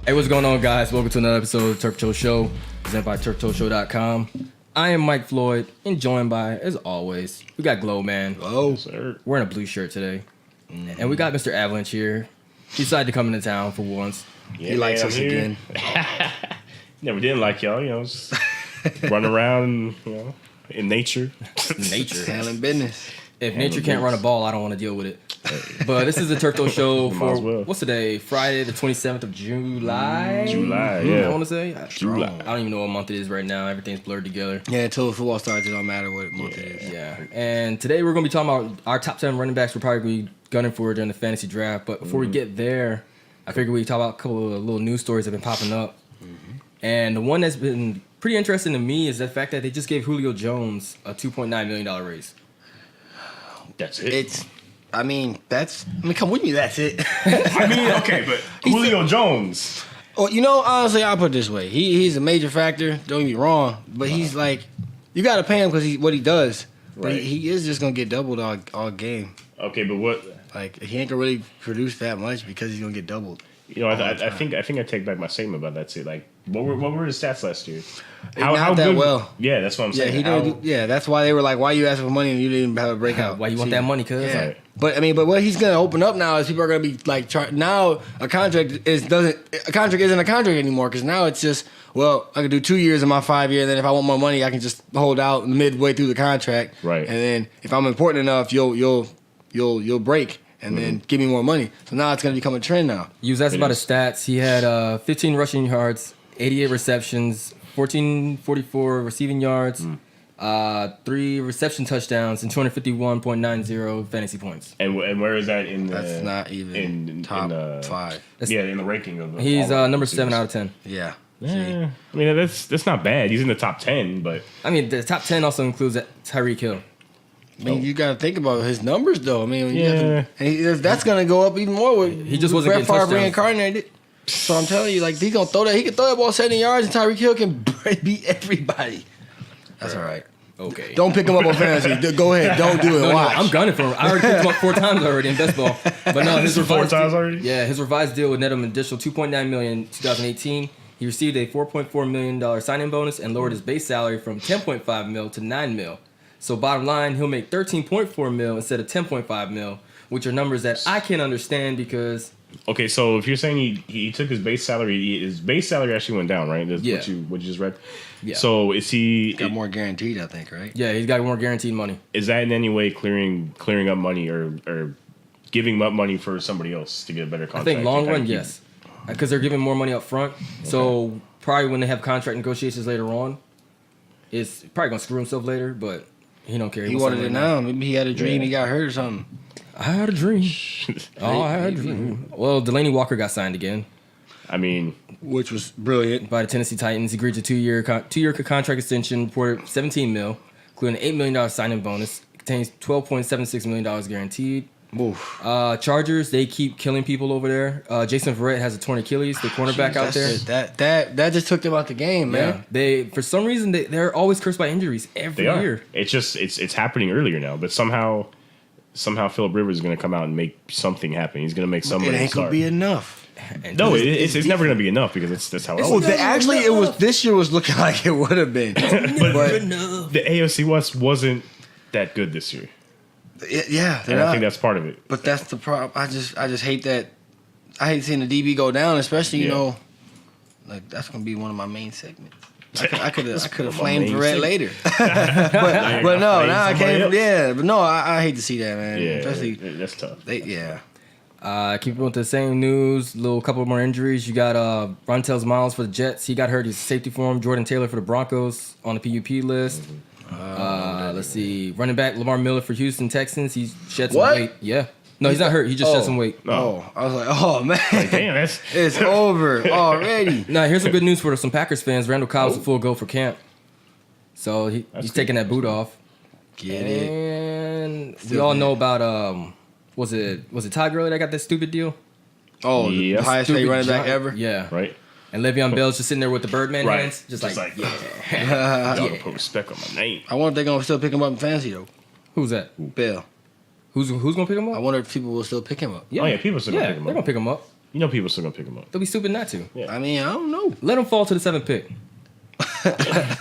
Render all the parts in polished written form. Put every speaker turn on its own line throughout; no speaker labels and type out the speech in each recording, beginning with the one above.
Hey, what's going on, guys? Welcome to another episode of Turf Toe Show, presented by TurfToeShow.com. I am Mike Floyd, and joined by, as always, we got Glow Man.
Hello, sir.
Wearing a blue shirt today. And we got Mr. Avalanche here. He decided to come into town for once.
Yeah, he likes us again.
Never did like y'all, just run around, in nature.
Nature.
Handling business.
If nature can't run a ball, I don't want to deal with it. But this is the Turf Toe Show for, what's today? Friday, the 27th of July?
Yeah.
I want to say?
July.
I don't even know what month it is right now. Everything's blurred together.
Yeah, until football starts, it don't matter what month it is.
Yeah. And today we're going to be talking about our top 7 running backs we're probably be gunning for during the fantasy draft. But before we get there, I figured we'd talk about a couple of little news stories that have been popping up. And the one that's been pretty interesting to me is the fact that they just gave Julio Jones a $2.9 million raise.
That's it.
Come with me, that's it.
Okay, but Julio Jones.
Well, honestly, I'll put it this way. He's a major factor, don't get me wrong, but he's like, you got to pay him because what he does. Right. He is just going to get doubled all game.
Okay, but what?
Like, he ain't going to really produce that much because he's going to get doubled.
I think I take back my statement about that too. Like, what were his stats last year?
How good? Well.
Yeah, that's what I'm saying.
That's why they were like, why you asking for money and you didn't even have a breakout?
Why you want that money, cuz?
Yeah. Right. But what he's gonna open up now is people are gonna be like, now a contract isn't a contract anymore because now it's just, well, I can do 2 years of my 5 year, and then if I want more money, I can just hold out midway through the contract.
Right.
And then if I'm important enough, you'll break. And then give me more money. So now it's going to become a trend now.
You was asked about his stats. He had 15 rushing yards, 88 receptions, 1444 receiving yards, 3 reception touchdowns, and 251.90 fantasy points.
And where is that in the?
That's not even in top 5.
In the ranking of.
He's number 7 out of 10.
Yeah.
I mean, that's not bad. He's in the top 10, but
I mean, the top 10 also includes Tyreek Hill.
I mean, you got to think about his numbers, though. I mean, that's going to go up even more.
He just wasn't getting touchdowns.
Reincarnated. So I'm telling you, like, he's going to throw that. He can throw that ball 70 yards, and Tyreek Hill can beat everybody. That's all right.
Okay.
Don't pick him up on fantasy. Go ahead. Don't do it. Watch.
I'm gunning for him. I already picked him up 4 times already in best ball. But no, his revised
4 times already?
Yeah, his revised deal would net him an additional $2.9 million in 2018. He received a $4.4 million signing bonus and lowered his base salary from $10.5 mil to $9 mil. So bottom line, he'll make $13.4 mil instead of $10.5 mil, which are numbers that I can't understand because.
Okay, so if you're saying he took his base salary actually went down, right? That's what you just read.
Yeah.
So is he
got more guaranteed? I think, right?
Yeah, he's got more guaranteed money. Is
that in any way clearing up money or giving up money for somebody else to get a better contract?
I think long run, yes, because they're giving more money up front. Okay. So probably when they have contract negotiations later on, it's probably gonna screw himself later, but. He don't care.
He wanted it now. Maybe he had a dream. He got hurt or something.
I had a dream. I had a dream. Well, Delaney Walker got signed again.
I mean,
which was brilliant.
By the Tennessee Titans. He agreed to two-year contract extension, reported $17 million, including an $8 million signing bonus. It contains $12.76 million guaranteed. Oof. Chargers, they keep killing people over there. Jason Verrett has a torn Achilles, the cornerback out there.
That just took them out the game, man.
They for some reason they're always cursed by injuries every year.
It's just it's happening earlier now, but somehow Phillip Rivers is going to come out and make something happen. He's going to make somebody.
It ain't going to be enough.
No, it's never going to be enough because that's how it was.
It was this year was looking like it would have been, but
the AFC West wasn't that good this year.
Yeah,
and I think that's part of it.
But that's the problem. I just hate that. I hate seeing the DB go down, especially like that's gonna be one of my main segments. I could have flamed Red later, but no, now I can't. Yeah, but no, I hate to see that, man.
Yeah,
especially
that's tough.
Keep with the same news. Couple more injuries. You got Rontel Miles for the Jets. He got hurt. He's safety for him. Jordan Taylor for the Broncos on the PUP list. Mm-hmm. Let's see. Running back Lamar Miller for Houston Texans. He's shed some weight. Yeah. No, he's not hurt. He just shed some weight.
Oh, I was like, oh man,
damn,
it's over already.
Now here's some good news for some Packers fans. Randall Cobb was a full go for camp, so he's taking that boot off.
Get it.
And we all know about was it Todd Gurley that got that stupid deal?
Oh, the highest paid running back ever.
Yeah,
right.
And Le'Veon Bell's just sitting there with the Birdman hands, just like
yeah. Put respect on my name.
I wonder if they're gonna still pick him up in fantasy though.
Who's that?
Bell.
Who's gonna pick him up?
I wonder if people will still pick him up.
Yeah.
People still gonna pick him up.
They're gonna pick him up.
You know people still gonna pick him up.
They'll be stupid not to.
Yeah.
I mean, I don't know.
Let him fall to the 7th pick.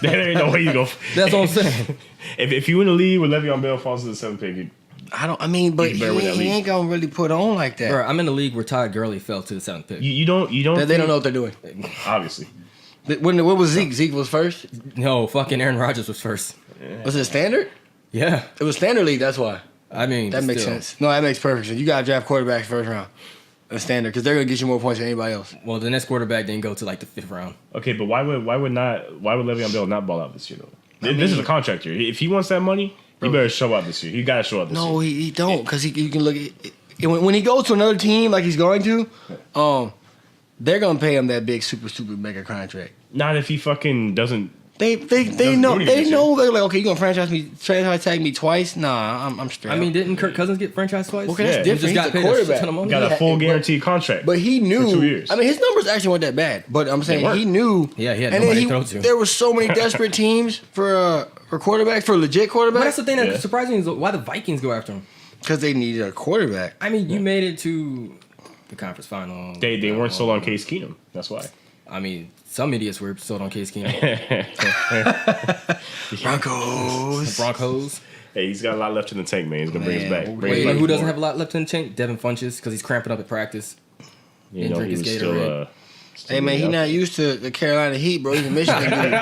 There ain't no way you go.
That's what I'm saying.
If you in the league with Le'Veon Bell falls to the 7th pick,
But
He's better with that
he
league.
ain't gonna really put on like that.
Bro, I'm in the league where Todd Gurley fell to the 7th pick.
you don't.
They don't know what they're doing.
Obviously,
What was Zeke? Zeke was first.
No, fucking Aaron Rodgers was first.
Was it standard?
Yeah.
It was standard league. That's why.
I mean,
That makes
still.
sense. No, that makes perfect sense. You gotta draft quarterbacks first round. That's standard because they're gonna get you more points than anybody else.
Well, the next quarterback didn't go to like the 5th round.
okay, but why would Le'Veon Bell not ball out this year though? This is a contract year. If he wants that money, he better show up this year. He gotta show up this year.
No, he don't because you can look at when he goes to another team like he's going to, they're gonna pay him that big super mega contract.
Not if he fucking doesn't.
They
Doesn't
know
do
they
anything.
know they're like, okay, you gonna franchise tag me twice? Nah, I'm straight.
I mean,
up.
didn't Kirk Cousins get franchised twice?
Okay,
Yeah.
that's
He
different.
just
He's
got
a
paid a shit
quarterback.
ton of money.
Got a
Yeah,
full
but-
guaranteed contract.
But he knew.
For 2 years.
I mean, his numbers actually weren't that bad. But I'm saying
weren't.
he knew.
Yeah, he had
and
nobody
then
to throw to.
there were so many desperate teams for quarterbacks, for legit
But
quarterbacks,
that's the thing
Yeah.
that surprised me is why the Vikings go after him.
because they needed a quarterback.
I mean, you made it to the conference final.
They weren't sold on Case Keenum. That's why.
I mean, some idiots were sold on Case Keenum.
Broncos.
Broncos.
Hey, he's got a lot left in the tank, man. He's gonna bring us back.
Man,
Bring us
Wait,
back
who doesn't
more.
have a lot left in the tank? Devin Funches, because he's cramping up at practice.
You
and
know,
drink
he
his
was still.
Gatorade.
Still
Hey man, he
out
not
there.
used to the Carolina Heat, bro. He's a Michigan dude.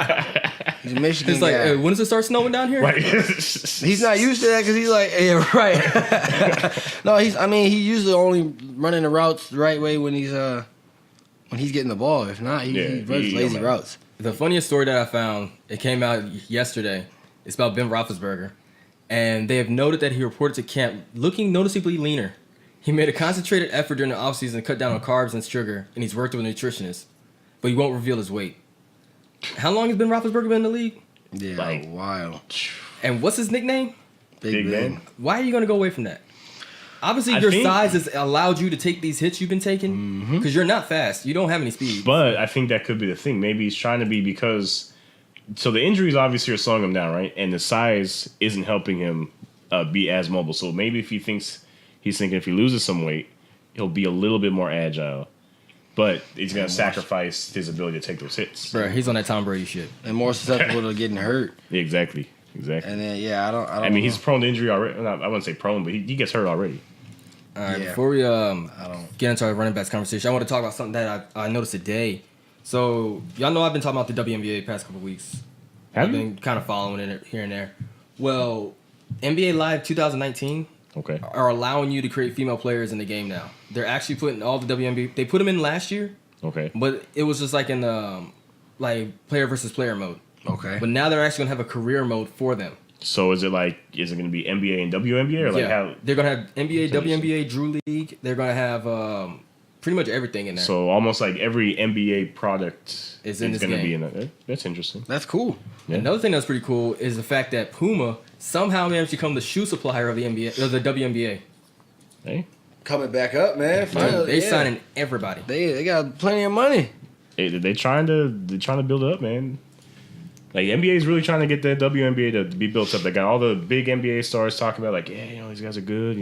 He's a Michigan
It's like,
guy.
when does it start snowing down here?
Right.
He's not used to that because he's like, yeah, right. No, he usually only running the routes the right way when he's getting the ball. If not, he runs lazy
man.
routes.
The funniest story that I found, it came out yesterday. It's about Ben Roethlisberger. And they have noted that he reported to camp looking noticeably leaner. He made a concentrated effort during the offseason to cut down on carbs and sugar, and he's worked with a nutritionist. But he won't reveal his weight. How long has Ben Roethlisberger been in the league?
Yeah,
Like-
a while.
And what's his nickname?
Big Ben.
Why are you going to go away from that? Obviously,
I
your
think-
size has allowed you to take these hits you've been taking because you're not fast. You don't have any speed.
But I think that could be the thing. Maybe he's trying to be because. So the injuries obviously are slowing him down, right? And the size isn't helping him be as mobile. So maybe if he's thinking if he loses some weight, he'll be a little bit more agile. But he's going to sacrifice his ability to take those hits.
Bro, he's on that Tom Brady shit.
And more susceptible to getting hurt.
Yeah, exactly.
And then I don't.
I mean, he's prone to injury already. I wouldn't say prone, but he gets hurt already.
All right,
Yeah.
before we
don't.
get into our running backs conversation, I want to talk about something that I noticed today. So, y'all know I've been talking about the WNBA the past couple weeks.
Have
I've
you?
been kind of following it here and there. Well, NBA Live 2019
Okay.
are allowing you to create female players in the game now. They're actually putting all the WNBA. They put them in last year,
Okay.
but it was just like in the player versus player mode.
Okay.
But now they're actually gonna have a career mode for them.
So is it is it going to be NBA and WNBA or like how?
They're gonna have NBA,
That's
WNBA, Drew League. They're gonna have pretty much everything in there.
So almost like every NBA product
Is in this
going to
game.
be in it. That's interesting.
That's cool.
Yeah.
Another thing that's pretty cool is the fact that Puma somehow managed to become the shoe supplier of the NBA or the WNBA.
Hey,
Coming back up, man. Finally,
They signing everybody.
They got plenty of money.
they trying to build it up, man. Like NBA is really trying to get that WNBA to be built up. They got all the big NBA stars talking about like, yeah, these guys are good.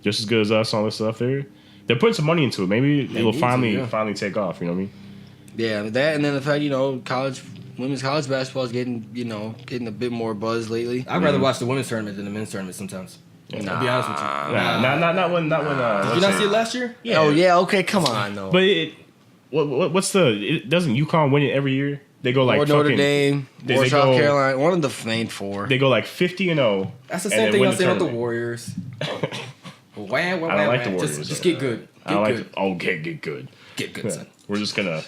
Just as good as us. All this stuff. They're putting some money into it. Maybe it'll
need to,
finally
yeah.
finally take off. You know what I mean?
Yeah, that and then the fact women's college basketball is getting a bit more buzz lately.
I'd rather watch the women's tournament than the men's tournament sometimes. I'll be honest with you.
Not when.
Did you not see it last year?
Yeah.
Oh yeah, okay, come on though.
But what's doesn't UConn win it every year? They go like
Or Notre
fucking-
Dame,
they
or South
go-
Carolina, one of the main four.
They go like 50-0.
That's the
and
same
then
thing
win
y'all say about the
tournament.
Warriors. Wah,
I don't like the Warriors.
Just
though.
get good.
I don't
Get
like.
good.
Okay, get good.
Get good, son.
We're just gonna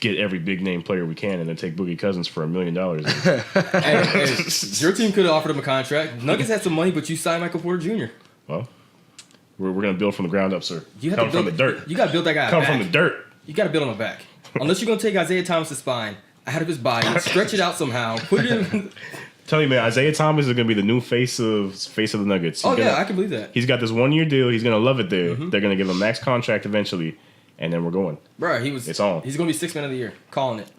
get every big name player we can, and then take Boogie Cousins for $1 million.
Hey, your team could have offered him a contract. Nuggets had some money, but you signed Michael Porter Jr.
Well, we're gonna build from the ground up, sir.
You have
Come
to build,
from the dirt.
You got to build that guy
Come
back.
from the dirt.
You got to build him back. Unless you're gonna take Isaiah Thomas's spine out of his body, stretch it out somehow, put it in.
Tell you, man, Isaiah Thomas is gonna be the new face of the Nuggets.
Oh yeah, I can believe that,
He's got this 1 year deal. He's gonna love it there. They're gonna give him a max contract eventually, and then we're going.
bro.
It's on.
He's gonna be 6th man of the year. Calling it.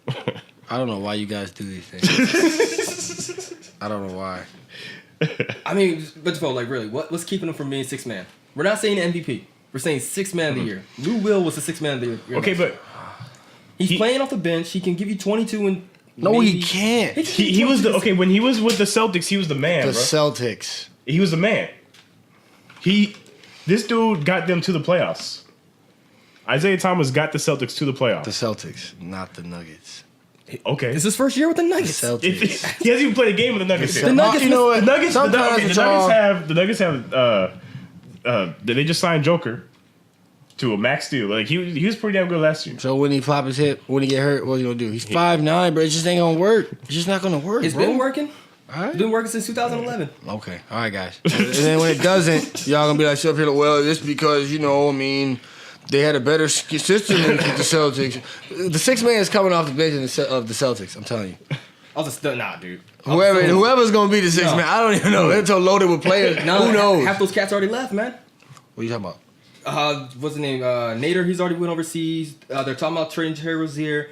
I don't know why you guys do these things. I don't know why.
I mean, but like really, what's keeping him from being 6th man? We're not saying MVP. We're saying 6th man of the year. Lou Will was the 6th man of the year.
Okay, but
he's playing off the bench. He can give you 22 and.
No, he can't.
He was the when he was with the Celtics, he was the man.
The
bro.
Celtics.
He was the man. This dude got them to the playoffs. Isaiah Thomas got the Celtics to the playoffs.
The Celtics, not the Nuggets.
Okay.
This is his first year with the Nuggets.
The Celtics.
He hasn't even played a game with the Nuggets yet.
The Nuggets,
you know what?
The Nuggets
Sometimes
the Nuggets have they just signed Joker to a max deal. Like he was pretty damn good last year.
So when he flop his hip, when he get hurt, what's he gonna do? He's 5'9", but it just ain't gonna work. It's just not gonna work.
It's
bro.
been working.
All right.
It's been working since 2011.
Okay. All right, guys. And then when it doesn't, y'all gonna be like, "Shut up here." Well, it's because they had a better system than the Celtics. The 6th man is coming off the bench of the Celtics. I'm telling you.
I was just nah, dude.
Whoever's gonna be the 6th man, I don't even know. They're so loaded with players. Who knows?
Half those cats already left, man.
What are you talking about?
What's his name? Nader. He's already went overseas. They're talking about trading Terry Rozier.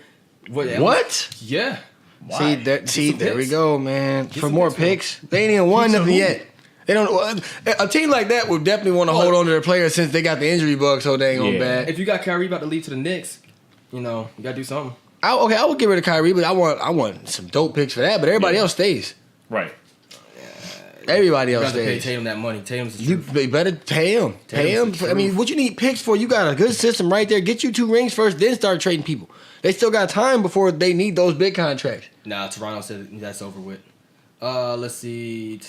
What?
Yeah.
Why? There we go, man.
Get
For
some
more
picks,
picks, they ain't even won
Picks of
nothing
who?
yet. They don't. A team like that would definitely want to hold on to their players since they got the injury bug so dang on bad.
If you got Kyrie about to leave to the Knicks, you gotta do something.
I would get rid of Kyrie, but I want some dope picks for that. But everybody else stays.
Right.
Everybody
You
else
got to pay
stays.
Tatum that money. Tatum's the
You
truth.
better pay him. Pay him.
Tatum's the
I mean,
truth.
what you need picks for? You got a good system right there. Get you 2 rings first, then start trading people. They still got time before they need those big contracts.
Nah, Toronto said that's over with. Let's see.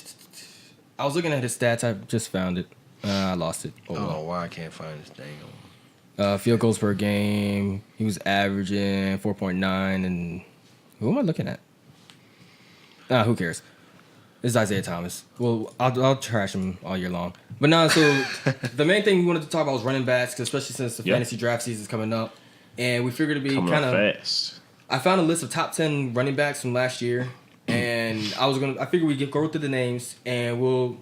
I was looking at his stats. I just found it. I lost it.
I don't know why I can't find this thing.
Field goals per game. He was averaging 4.9. And who am I looking at? Who cares? It's Isaiah Thomas. Well, I'll trash him all year long. But no, so the main thing we wanted to talk about was running backs, especially since the fantasy draft season is coming up. And we figured it'd be
Coming
kind
up
of.
fast.
I found a list of top 10 running backs from last year, and I figured we'd go through the names, and we'll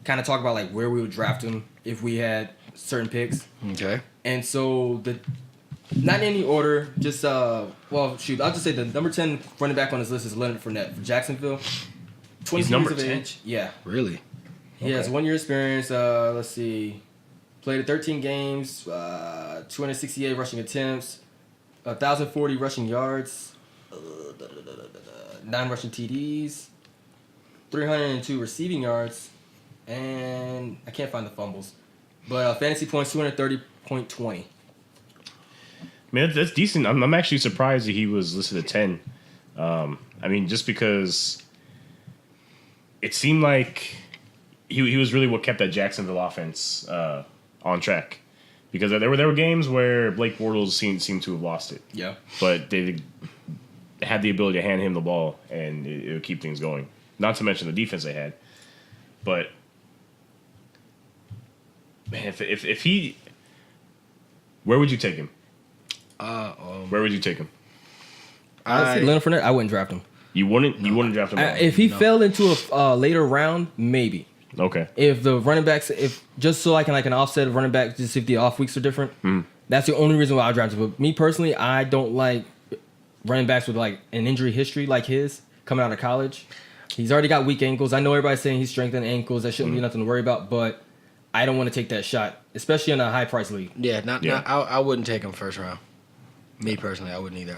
kind of talk about like where we would draft them if we had certain picks.
Okay.
And so not in any order, just I'll just say the number 10 running back on this list is Leonard Fournette for Jacksonville. 20
He's
years
number
of
10?
age. Yeah.
Really?
He has 1 year experience. Let's see. Played 13 games, 268 rushing attempts, 1,040 rushing yards, 9 rushing TDs, 302 receiving yards, and I can't find the fumbles. But fantasy points, 230.20.
Man, that's decent. I'm actually surprised that he was listed at 10. I mean, just because it seemed like he was really what kept that Jacksonville offense on track. Because there were games where Blake Bortles seemed to have lost it.
Yeah.
But they had the ability to hand him the ball, and it would keep things going. Not to mention the defense they had. But, man, if he... Where would you take him? Where would you take him?
Honestly, Leonard Fournette, I wouldn't draft him.
You wouldn't draft him?
If he fell into a later round, maybe.
Okay.
If the running backs, just so I can like an offset of running back, just if the off weeks are different, that's the only reason why I drafted him. But me personally, I don't like running backs with like an injury history like his coming out of college. He's already got weak ankles. I know everybody's saying he's strengthened ankles. That shouldn't be nothing to worry about, but I don't want to take that shot, especially in a high price league.
Yeah, I wouldn't take him first round. Me personally, I wouldn't either.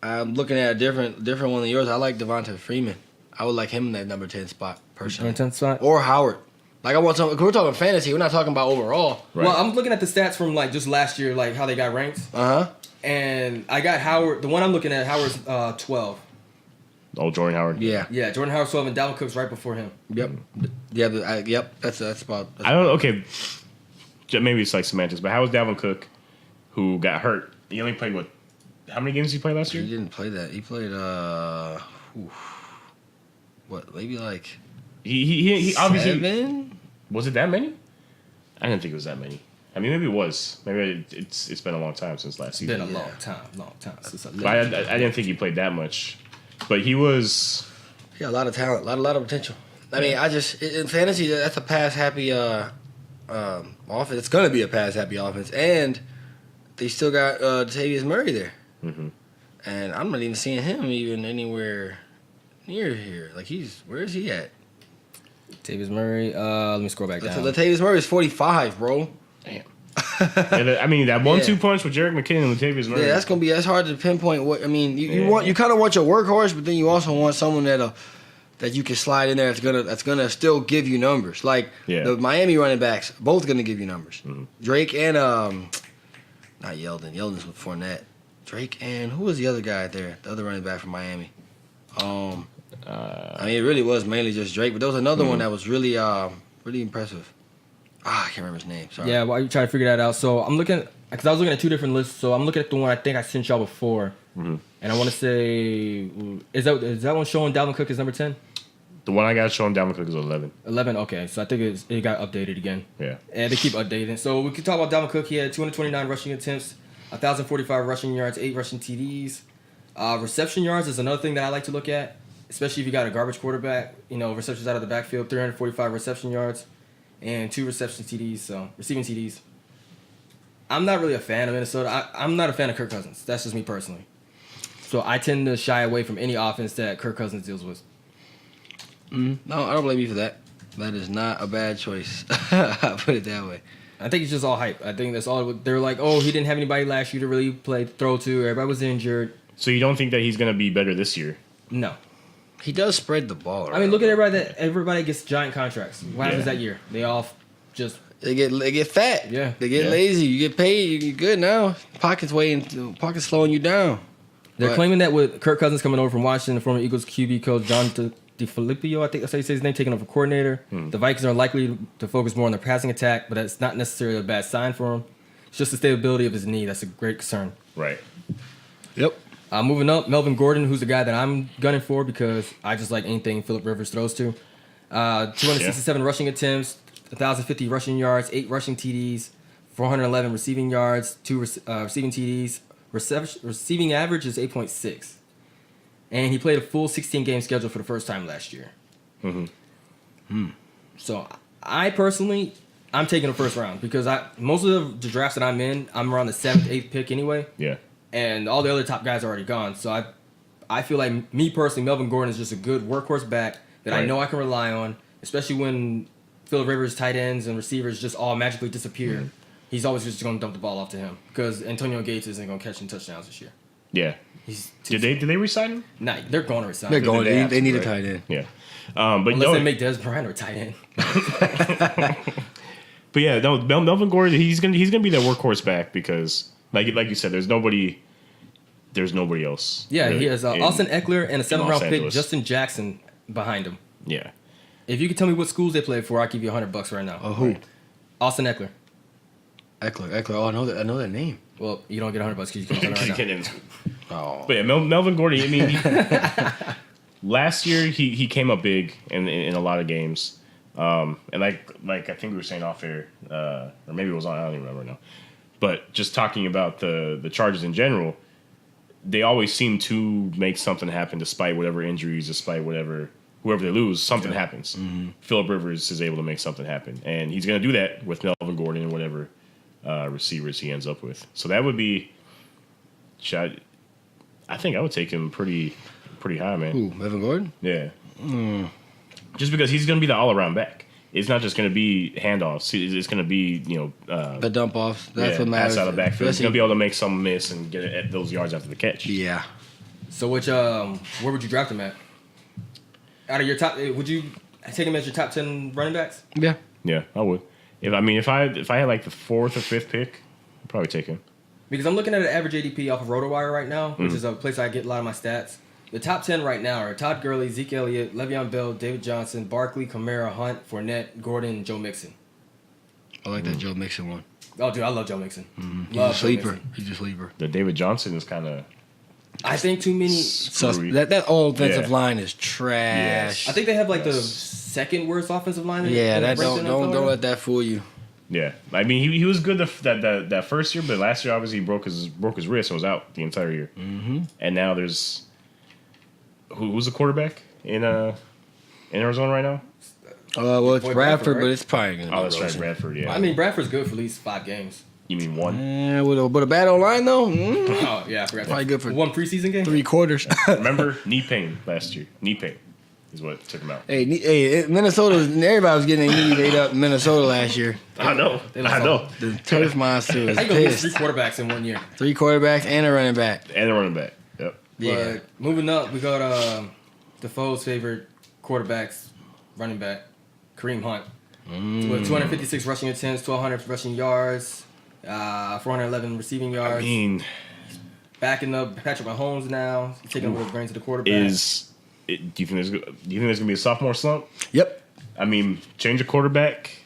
I'm looking at a different one than yours. I like Devonta Freeman. I would like him in that number 10 spot personally.
Number 10 spot?
Or Howard. Like I want some. We're talking fantasy. We're not talking about overall.
Right.
Well, I'm looking at the stats from like just last year, like how they got ranked, and I got Howard. The one I'm looking at, Howard's 12.
Oh, Jordan Howard.
Yeah.
Yeah, Jordan Howard's 12, and Dalvin Cook's right before him.
Yep. Yeah. Yep. That's about.
I don't. Okay. Maybe it's like semantics, but how was Dalvin Cook, who got hurt? He only played what? How many games did he play last
He
year?
didn't play that. He played. What? Maybe like.
He obviously
7?
Was it that many? I didn't think it was that many. I mean, maybe it was. Maybe it's been a long time since last
It's
season.
been a long time since I
But I didn't think he played that much. But he was.
He got a lot of talent, a lot of potential. I mean, in fantasy, that's a pass happy offense. It's gonna be a pass happy offense, and they still got Latavius Murray there, and I'm not even seeing him even anywhere near here. Like where is he at?
Latavius Murray. Let me scroll back down.
Latavius Murray is 45, bro.
I mean, that 1-2 punch with Jerick McKinnon and Latavius Murray.
Yeah, that's hard to pinpoint. What I mean, you kind of want your workhorse, but then you also want someone that you can slide in there that's gonna still give you numbers. Like the Miami running backs, both gonna give you numbers. Mm-hmm. Drake and not Yeldon. Yeldon's with Fournette. Drake and who was the other guy there? The other running back from Miami. I mean, it really was mainly just Drake, but there was another one that was really really impressive. I can't remember his name. Sorry.
Yeah, while you try to figure that out. So I'm looking, because I was looking at 2 different lists. So I'm looking at the one I think I sent y'all before. Mm-hmm. And I want to say, is that one showing Dalvin Cook as number 10?
The one I got showing Dalvin Cook is 11.
11, okay. So I think it got updated again.
Yeah.
And they keep updating. So we can talk about Dalvin Cook. He had 229 rushing attempts, 1,045 rushing yards, 8 rushing TDs. Reception yards is another thing that I like to look at, especially if you got a garbage quarterback. Receptions out of the backfield, 345 reception yards and 2 reception TDs, so receiving TDs. I'm not really a fan of Minnesota. I'm not a fan of Kirk Cousins. That's just me personally. So I tend to shy away from any offense that Kirk Cousins deals with.
No, I don't blame you for that. That is not a bad choice. I'll put it that way.
I think it's just all hype. I think that's all. They're like, oh, he didn't have anybody last year to really throw to. Everybody was injured.
So you don't think that he's going to be better this year?
No.
He does spread the ball around.
I mean, look at everybody gets giant contracts. What happens that year? They all just...
They get fat.
Yeah.
They get lazy. You get paid. You're good now. Pocket's slowing you down.
They're claiming that with Kirk Cousins coming over from Washington, the former Eagles QB coach John DeFilippo, I think that's how you say his name, taking over coordinator. The Vikings are likely to focus more on their passing attack, but that's not necessarily a bad sign for him. It's just the stability of his knee. That's a great concern.
Right.
Yep.
Moving up, Melvin Gordon, who's the guy that I'm gunning for because I just like anything Phillip Rivers throws to. 267 rushing attempts, 1,050 rushing yards, 8 rushing TDs, 411 receiving yards, 2 receiving TDs. Receiving average is 8.6. And he played a full 16-game schedule for the first time last year. So I personally, I'm taking the first round because most of the drafts that I'm in, I'm around the 7th, 8th pick anyway.
Yeah.
And all the other top guys are already gone. So I feel like, me personally, Melvin Gordon is just a good workhorse back that I know I can rely on, especially when Phillip Rivers' tight ends and receivers just all magically disappear. Mm-hmm. He's always just going to dump the ball off to him because Antonio Gates isn't going to catch any touchdowns this year.
Yeah. Did they re-sign him?
Nah, they're going to re-sign
him.
They're
going. They need a tight end.
Yeah.
But unless they make Des Bryant a tight end.
But yeah, no, Melvin Gordon, he's gonna be that workhorse back because, like you said, there's nobody else.
Yeah, really, he has Austin Eckler and a 7th-round pick, Justin Jackson, behind him.
Yeah.
If you could tell me what schools they played for, I'll give you $100 right now.
Oh, who?
Austin Eckler.
Eckler. Oh, I know that name.
Well, you don't get $100 because you can't tell right now.
In school. Oh. But yeah, Melvin Gordon. I mean, last year he came up big in a lot of games, and like I think we were saying off air, or maybe it was on. I don't even remember now. But just talking about the Chargers in general, they always seem to make something happen despite whatever injuries, despite whoever they lose, something happens. Mm-hmm. Phillip Rivers is able to make something happen, and he's going to do that with Melvin Gordon and whatever receivers he ends up with. So that would be, I think I would take him pretty high, man.
Who, Melvin Gordon?
Yeah. Just because he's going to be the all-around back. It's not just going to be handoffs. It's going to be,
the dump off. That's what matters.
Pass out of the backfield. He's going to be able to make some miss and get at those yards after the catch.
Yeah.
So where would you draft him at? Out of your top, would you take him as your top 10 running backs?
Yeah.
Yeah, I would. If I had like the 4th or 5th pick, I'd probably take him.
Because I'm looking at an average ADP off of RotoWire right now, which is a place I get a lot of my stats. The top 10 right now are Todd Gurley, Zeke Elliott, Le'Veon Bell, David Johnson, Barkley, Kamara, Hunt, Fournette, Gordon, and Joe Mixon.
I like that Joe Mixon one.
Oh, dude, I love Joe Mixon.
Mm-hmm. He's a sleeper. He's a sleeper.
The David Johnson is kind of...
I think too many...
That old offensive line is trash.
Yes. I think they have like the second worst offensive line.
Don't let that fool you.
Yeah, I mean he was good that first year, but last year obviously he broke his wrist and was out the entire year. Mm-hmm. And now there's who's the quarterback in Arizona right now?
Well, it's Bradford, but it's probably gonna be
that's right, Bradford. Yeah,
I mean Bradford's good for at least 5 games.
You mean 1?
Yeah, with a bad line though.
Oh yeah, I forgot.
Probably good for
1 preseason game.
3 quarters.
Remember knee pain last year. Knee pain. is what took him out.
Hey, Minnesota, everybody was getting their knees ate up in Minnesota last year.
I know.
The turf monster was
How you gonna lose
pissed.
3 quarterbacks in 1 year?
3 quarterbacks and a running back.
And the running back. Yep.
Yeah.
But moving up, we got Defoe's favorite quarterbacks, running back, Kareem Hunt. With 256 rushing attempts, 1,200 rushing yards, 411 receiving yards.
I mean,
backing up Patrick Mahomes now. He's taking over the reins of the quarterback.
do you think there's gonna be a sophomore slump?
Yep.
I mean, change a quarterback.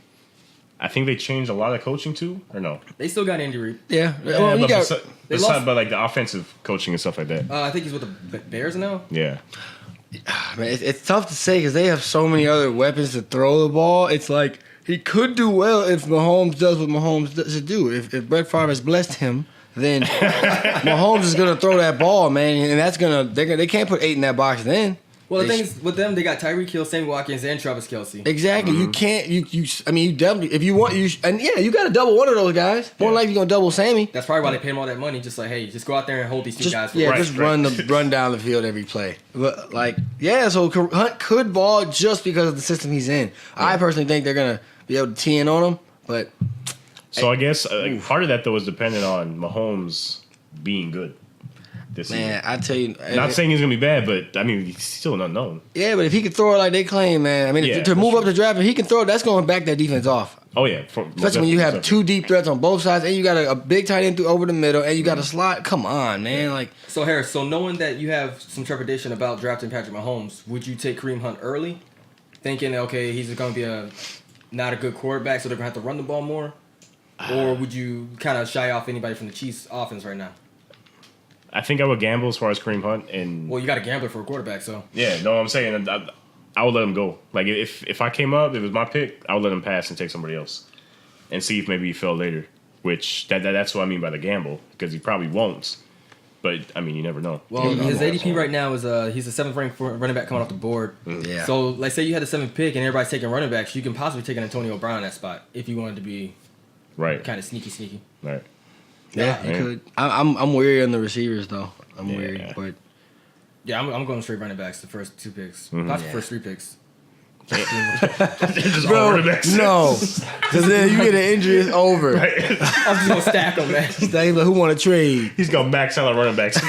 I think they changed a lot of coaching too, or no?
They still got Andy Reid.
Yeah.
But
lost-
but like the offensive coaching and stuff like that.
I think he's with the Bears now.
Yeah.
Man, it's tough to say because they have so many other weapons to throw the ball. It's like he could do well if Mahomes does what Mahomes does do. If Brett Favre has blessed him, then Mahomes is gonna throw that ball, man, and that's they can't put 8 in that box then.
Well, the thing is, with them, they got Tyreek Hill, Sammy Watkins, and Travis Kelce.
Exactly. You can't. I mean, you definitely. If you want, you got to double one of those guys. More likely, you're gonna double Sammy.
That's probably why they paid him all that money. Just like, hey, just go out there and hold these two guys.
Run down the field every play. But so Hunt could ball just because of the system he's in. Yeah. I personally think they're gonna be able to tee in on him, but.
So I guess part of that though is dependent on Mahomes being good. This
man, I tell you,
not saying he's gonna be bad, but I mean he's still an unknown.
Yeah, but if he can throw it like they claim, man, I mean to move up the draft, if he can throw it, that's going to back that defense off.
Oh yeah,
especially when you have 2 deep threats on both sides, and you got a big tight end over the middle, and you got a slot. Come on, man,
So Harris, knowing that you have some trepidation about drafting Patrick Mahomes, would you take Kareem Hunt early, thinking okay he's going to be not a good quarterback, so they're going to have to run the ball more, or would you kind of shy off anybody from the Chiefs' offense right now?
I think I would gamble as far as Kareem Hunt and.
Well, you got a gambler for a quarterback, so.
Yeah, no, I'm saying I would let him go. Like if I came up, if it was my pick, I would let him pass and take somebody else, and see if maybe he fell later. Which that's what I mean by the gamble, because he probably won't. But I mean, you never know.
Well, his ADP right now is he's a 7th ranked running back coming off the board.
Yeah.
So like say you had the 7th pick and everybody's taking running backs, you can possibly take an Antonio Brown in that spot if you wanted to be
right,
kind of sneaky.
Right.
Yeah, you could. I'm weary on the receivers though. I'm weary, but
yeah, I'm going straight running backs the first 2 picks, not the first 3 picks.
Bro, no, because then you get an injury, it's over.
Right.
I'm just gonna stack them, man.
Who want to trade?
He's gonna max out on running backs.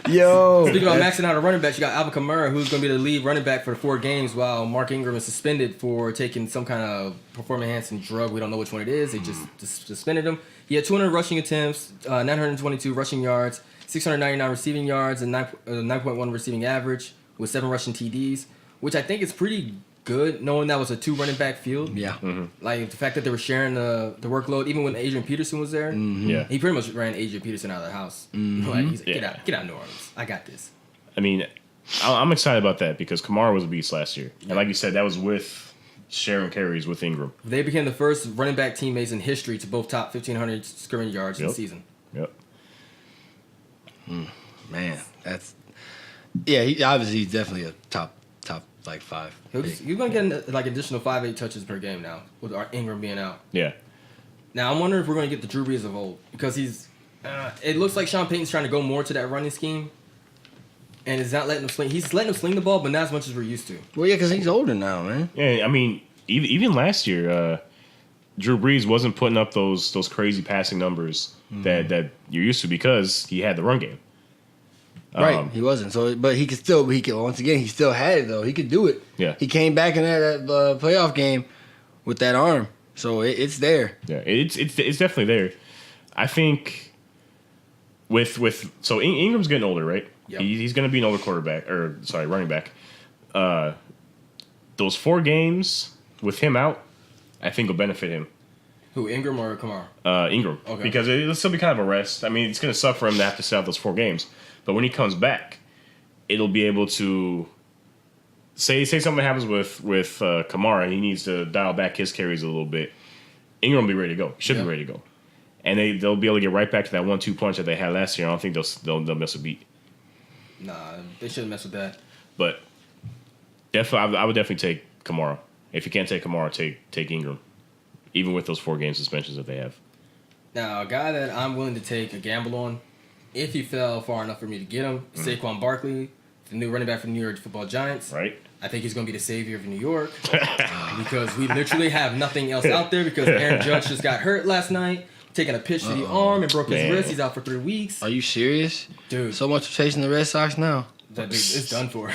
Yo.
Speaking about maxing out a running back, you got Alvin Kamara, who's going to be the lead running back for the 4 games, while Mark Ingram is suspended for taking some kind of performance-enhancing drug. We don't know which one it is. They just suspended him. He had 200 rushing attempts, 922 rushing yards, 699 receiving yards, and 9.1 receiving average with 7 rushing TDs, which I think is pretty good, knowing that was a 2 running back field.
Yeah.
Mm-hmm.
Like the fact that they were sharing the workload, even when Adrian Peterson was there.
Mm-hmm.
Yeah.
He pretty much ran Adrian Peterson out of the house.
Mm-hmm.
Like, he's like, get out, New Orleans. I got this.
I mean, I'm excited about that because Kamara was a beast last year, and like you said, that was with sharing carries with Ingram.
They became the first running back teammates in history to both top 1,500 scrimmage yards in the season.
Yep.
Man, that's he obviously he's definitely a top like 5.
You're going to get like additional 5-8 touches per game now with our Ingram being out.
Yeah.
Now I'm wondering if we're going to get the Drew Brees of old because he's. It looks like Sean Payton's trying to go more to that running scheme, and is not letting him sling. He's letting him sling the ball, but not as much as we're used to.
Well, yeah, because he's older now, man.
Yeah, I mean, even last year, Drew Brees wasn't putting up those crazy passing numbers that you're used to because he had the run game.
Right, he wasn't. So, but he could once again, he still had it though. He could do it.
Yeah,
he came back in that playoff game with that arm, so it's there.
Yeah, it's definitely there. I think so Ingram's getting older, right?
Yep.
He's going to be an older running back. Those 4 games with him out, I think will benefit him.
Who, Ingram or Kamara?
Ingram.
Okay.
Because it'll still be kind of a rest. I mean, it's going to suck for him to have to sit out those 4 games. But when he comes back, it'll be able to say something happens with Kamara and he needs to dial back his carries a little bit. Ingram will be ready to go. He should be ready to go. And they'll be able to get right back to that 1-2 punch that they had last year. I don't think they'll miss a beat.
Nah, they shouldn't mess with that.
But definitely, I would definitely take Kamara. If you can't take Kamara, take Ingram. Even with those 4 game suspensions that they have.
Now, a guy that I'm willing to take a gamble on, if he fell far enough for me to get him, Saquon Barkley, the new running back for the New York Football Giants.
Right.
I think he's going to be the savior of New York because we literally have nothing else out there because Aaron Judge just got hurt last night, taking a pitch to the arm and broke his wrist. He's out for 3 weeks.
Are you serious?
Dude.
So much for chasing the Red Sox now.
That dude, it's done for.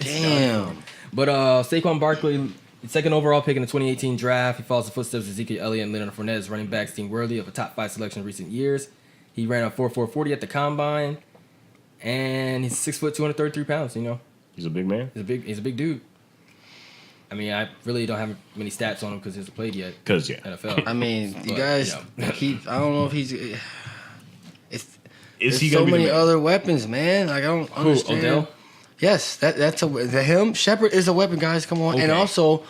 Damn.
But Saquon Barkley, second overall pick in the 2018 draft. He follows the footsteps of Ezekiel Elliott and Leonard Fournette as running backs deemed worthy of a top 5 selection in recent years. He ran a 4.40 at the combine, and he's 6 foot 233 pounds. You know,
He's a big man.
He's a big dude. I mean, I really don't have many stats on him because he hasn't played yet.
Because
NFL.
I mean, you guys keep. I don't know if he's.
Is he
so
going to be
many other weapons, man. Like I don't understand.
Odell?
Yes, that's him. Shepard is a weapon, guys. Come on, and also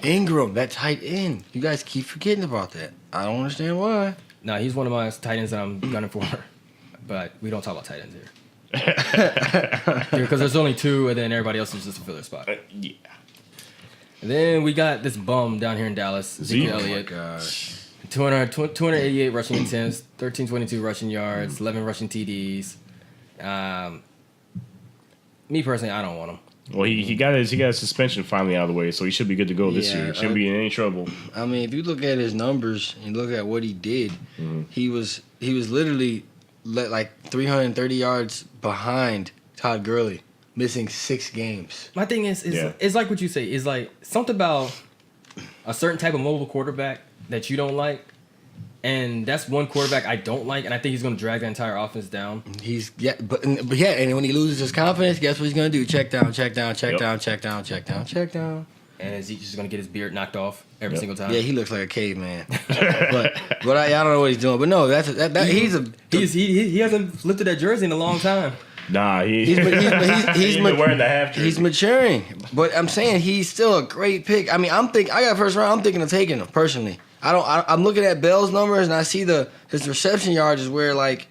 Ingram, that tight end. You guys keep forgetting about that. I don't understand why.
No, he's one of my tight ends that I'm gunning for, but we don't talk about tight ends here. Because there's only 2, and then everybody else is just a filler spot.
Yeah.
And then we got this bum down here in Dallas, Ezekiel Elliott.
Oh my gosh.
288 rushing attempts, 1322 rushing yards, 11 rushing TDs. Me personally, I don't want him.
Well, he got his suspension finally out of the way, so he should be good to go this year. He shouldn't be in any trouble.
I mean, if you look at his numbers and look at what he did, he was literally like 330 yards behind Todd Gurley, missing 6 games.
My thing is it's like what you say. It's like something about a certain type of mobile quarterback that you don't like. And that's one quarterback I don't like, and I think he's going to drag the entire offense down.
But and when he loses his confidence, guess what he's going to do? Check down, check down, check down, check down, check down, check down.
And Ezekiel's just going to get his beard knocked off every single time.
Yeah, he looks like a caveman. but I don't know what he's doing. But no, he
hasn't lifted that jersey in a long time.
Nah,
he's
been wearing the half jersey.
He's maturing, but I'm saying he's still a great pick. I mean, I got first round. I'm thinking of taking him personally. I'm looking at Bell's numbers and I see his reception yards is where like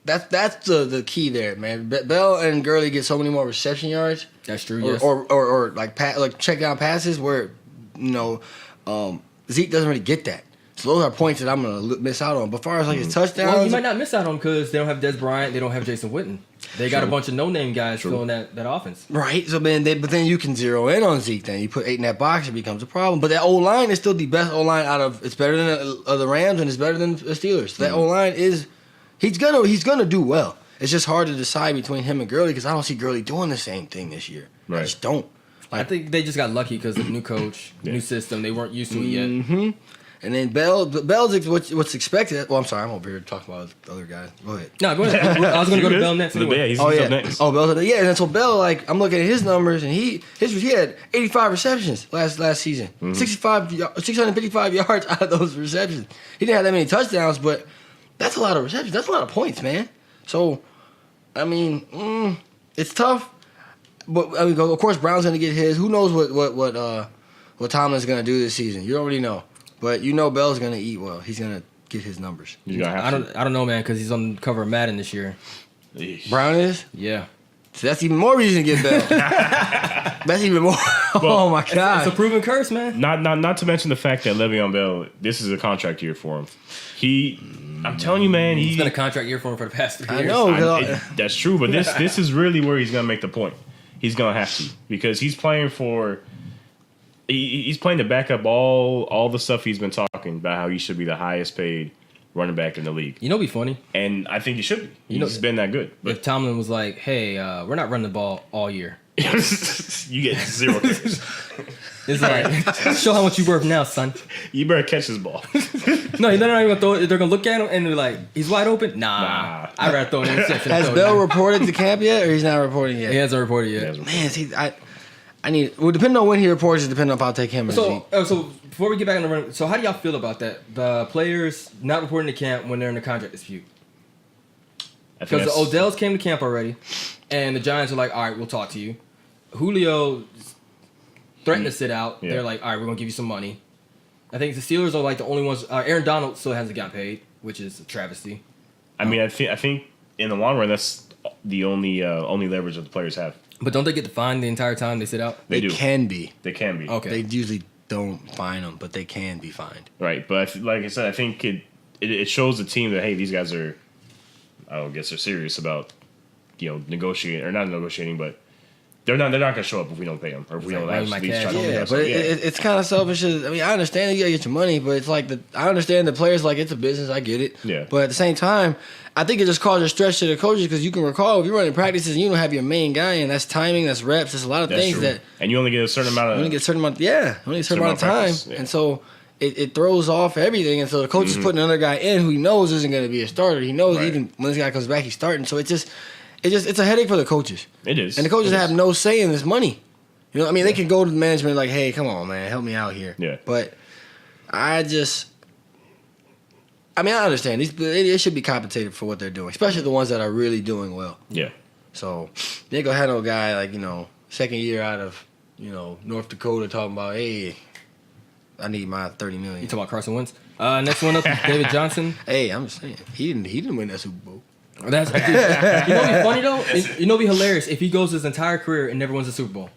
that's the key there, man. Bell and Gurley get so many more reception yards.
That's true. Yes.
Or like check down passes where Zeke doesn't really get that. So those are points that I'm gonna miss out on. But as far as like his touchdowns,
well, you might not miss out on because they don't have Des Bryant, they don't have Jason Witten. They got a bunch of no-name guys filling that offense.
Right. So then you can zero in on Zeke. Then you put 8 in that box, it becomes a problem. But that O-line is still the best O-line out of. It's better than the Rams and it's better than the Steelers. So that O-line is, he's gonna do well. It's just hard to decide between him and Gurley because I don't see Gurley doing the same thing this year. Right. I just don't.
I think they just got lucky because of the new coach, new system. They weren't used to it yet.
Mm-hmm. And then Bell's what's expected. Well, I'm sorry, I'm over here talking about the other guys. Go ahead.
No, go ahead. I was going to go to Bell next.
Yeah, he's up next.
Oh, Bell's yeah. And so Bell, like, I'm looking at his numbers, and he had 85 receptions last season, 655 yards out of those receptions. He didn't have that many touchdowns, but that's a lot of receptions. That's a lot of points, man. So, I mean, it's tough. But I mean, of course, Brown's going to get his. Who knows what Tomlin's going to do this season? You already know. But you know Bell's gonna eat well. He's gonna get his numbers.
I don't know, man, because he's on the cover of Madden this year.
Brown is?
Yeah.
So that's even more reason to get Bell. That's even more. Oh my god!
It's a proven curse, man.
Not to mention the fact that Le'Veon Bell, this is a contract year for him. I'm telling you, man,
he's been a contract year for him for the past 3 years.
I know.
That's true, but this is really where he's gonna make the point. He's gonna have to because he's playing for. He's playing to back up all the stuff he's been talking about how he should be the highest paid running back in the league.
You know, it'd be funny.
And I think he should be. He's been that good. But
if Tomlin was like, "Hey, we're not running the ball all year.
You get 0 catches."
It's like, show how much you worth now, son.
You better catch this ball.
No, they're not even gonna throw it. They're gonna look at him and they're like, "He's wide open." Nah. I'd rather throw an interception.
Has Bell reported to camp yet, or he's not reporting yet?
He hasn't reported yet.
Man, see, depending on when he reports, it depends on if I'll take him or
so before we get back on the run, so how do y'all feel about that? The players not reporting to camp when they're in a contract dispute? Because the Odells came to camp already, and the Giants are like, all right, we'll talk to you. Julio threatened to sit out. Yeah. They're like, all right, we're going to give you some money. I think the Steelers are like the only ones. Aaron Donald still hasn't gotten paid, which is a travesty.
I mean, I think in the long run, that's the only leverage that the players have.
But don't they get fined the entire time they sit out?
They
do.
Can be.
They can be.
Okay.
They usually don't fine them, but they can be fined.
Right, but like I said, I think it shows the team that, hey, these guys are, I don't guess they're serious about, negotiating, or not negotiating, but They're not gonna show up if we don't pay them or if we don't
Like,
at
my
least
cash.
try to
Yeah,
us.
but it's kind of selfish. I mean, I understand you gotta get your money, but it's like I understand the players like it's a business. I get it.
Yeah.
But at the same time, I think it just causes stress to the coaches because you can recall if you're running practices and you don't have your main guy, and that's timing, that's reps, there's a lot of
That's
things
true.
that
And you only get a certain amount of.
only get a certain amount. Yeah, only a certain amount of time,
practice, yeah.
and so it throws off everything. And so the coach is putting another guy in who he knows isn't going to be a starter. He knows
Right.
even when this guy comes back, he's starting. So it's a headache for the coaches.
It is.
And the coaches
It
have
is.
no say in this money. You know, I mean, they can go to the management like, "Hey, come on, man, help me out here."
Yeah.
But I understand they should be compensated for what they're doing, especially the ones that are really doing well.
Yeah.
So they ain't gonna have no guy like second year out of North Dakota talking about, "Hey, I need my $30 million."
You talking about Carson Wentz? Next one up is David Johnson.
Hey, I'm just saying he didn't win that Super Bowl.
That's you know what'd be funny though? You know what'd be hilarious if he goes his entire career and never wins a Super Bowl.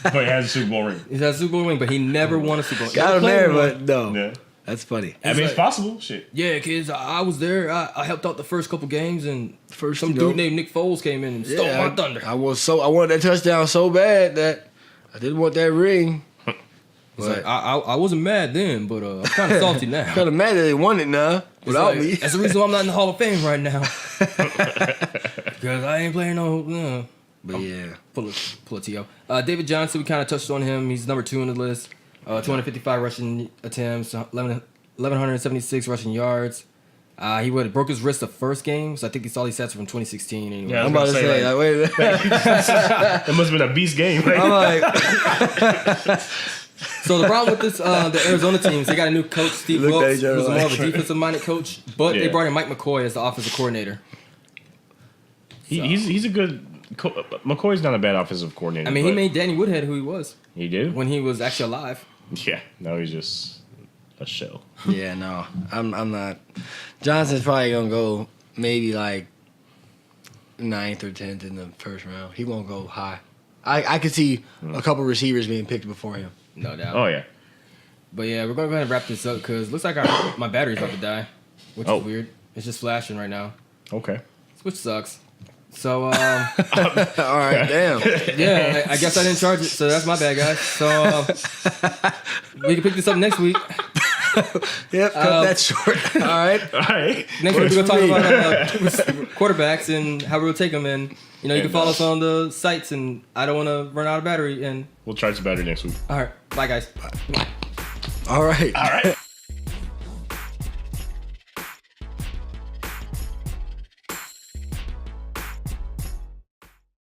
But he has a Super Bowl ring.
He's had a Super Bowl ring, but he never won a Super Bowl.
Got him
Never
there,
played one.
but no,
Yeah.
that's funny.
I mean, it's
like-
possible. Shit.
Yeah, kids, I was there. I helped out the first couple games, and some
you know.
dude named Nick Foles came in and stole my thunder.
I wanted that touchdown so bad that I didn't want that ring.
It's like, I wasn't mad then, but I'm kind of salty now.
Kind of mad that they won it now
It's
without
like,
me.
That's the reason why I'm not in the Hall of Fame right now. Because I ain't playing no.
But yeah,
Pull a TO. David Johnson, we kind of touched on him. He's number 2 on the list. 255 rushing attempts, 1,176 rushing yards. He broke his wrist the first game, so I think he saw these stats from 2016. Anyway.
Yeah, I
I'm
was
about to
gonna
say,
say,
like, wait a minute.
It must have been a beast game.
I'm like,
So the problem with this, the Arizona teams, they got a new coach, Steve
Looked at
Wilkes,
each other
who's more of a
like-
defensive-minded coach, but they
Yeah.
brought in Mike McCoy as the offensive coordinator.
He's a good. McCoy's not a bad offensive coordinator.
I mean, he
but
made Danny Woodhead who he was
He did.
when he was actually alive.
Yeah. Now he's just a shell.
yeah, no, I'm not. Johnson's probably gonna go maybe like 9th or 10th in the first round. He won't go high. I could see a couple receivers being picked before him.
No doubt.
Oh yeah.
But yeah, we're going to go ahead and wrap this up because it looks like my battery's about to die, which is weird. It's just flashing right now,
Okay.
which sucks. So,
All right, damn.
yeah, I guess I didn't charge it, so that's my bad, guys. So, we can pick this up next week.
Yep, cut that short. All right.
All right.
Next week, we're
Works
going to talk
for me.
about quarterbacks and how we'll take them. And, you can follow us on the sites, and I don't want to run out of battery. And
We'll charge the battery next week.
all right, bye, guys.
All right.
All right.